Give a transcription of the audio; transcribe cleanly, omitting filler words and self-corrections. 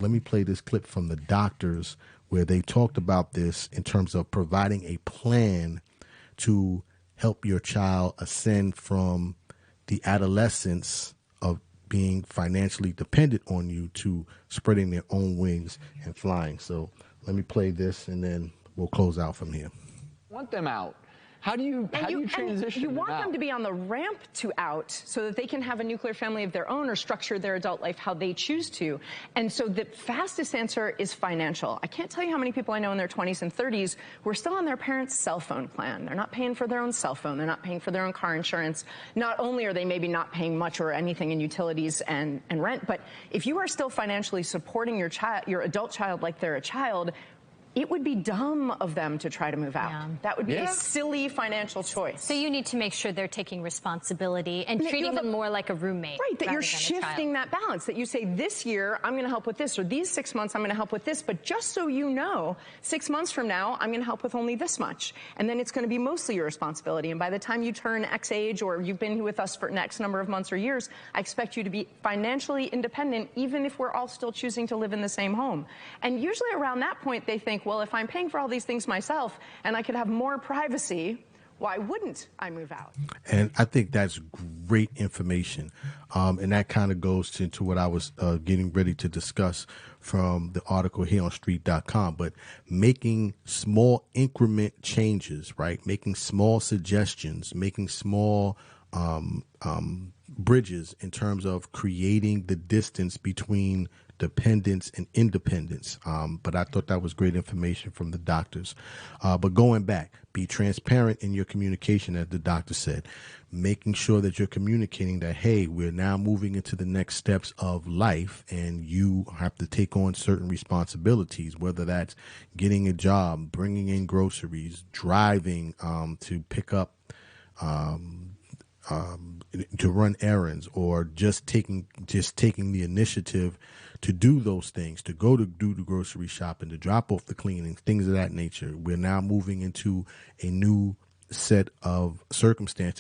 Let me play this clip from the doctors where they talked about this in terms of providing a plan to help your child ascend from the adolescence of being financially dependent on you to spreading their own wings and flying. So let me play this and then we'll close out from here. Want them out. How do you transition You them want out? them to be on the ramp to out so that they can have a nuclear family of their own or structure their adult life how they choose to. And so the fastest answer is financial. I can't tell you how many people I know in their 20s and 30s who are still on their parents' cell phone plan. They're not paying for their own cell phone. They're not paying for their own car insurance. Not only are they maybe not paying much or anything in utilities and rent, but if you are still financially supporting your child, your adult child like they're a child, it would be dumb of them to try to move out. Yeah. That would be a silly financial choice. So you need to make sure they're taking responsibility and treating them more like a roommate. Right, that you're shifting that balance, that you say this year I'm going to help with this, or these 6 months I'm going to help with this, but just so you know, 6 months from now I'm going to help with only this much. And then it's going to be mostly your responsibility. And by the time you turn X age or you've been with us for X number of months or years, I expect you to be financially independent, even if we're all still choosing to live in the same home. And usually around that point they think, well, if I'm paying for all these things myself and I could have more privacy, why wouldn't I move out? And I think that's great information. And that kind of goes into what I was getting ready to discuss from the article here on street.com. But making small increment changes, right? Making small suggestions, making small bridges in terms of creating the distance between dependence and independence. But I thought that was great information from the doctors. But going back, be transparent in your communication, as the doctor said, making sure that you're communicating that, hey, we're now moving into the next steps of life and you have to take on certain responsibilities, whether that's getting a job, bringing in groceries, driving to pick up to run errands, or just taking the initiative to do those things, to go to do the grocery shopping, to drop off the cleaning, things of that nature. We're now moving into a new set of circumstances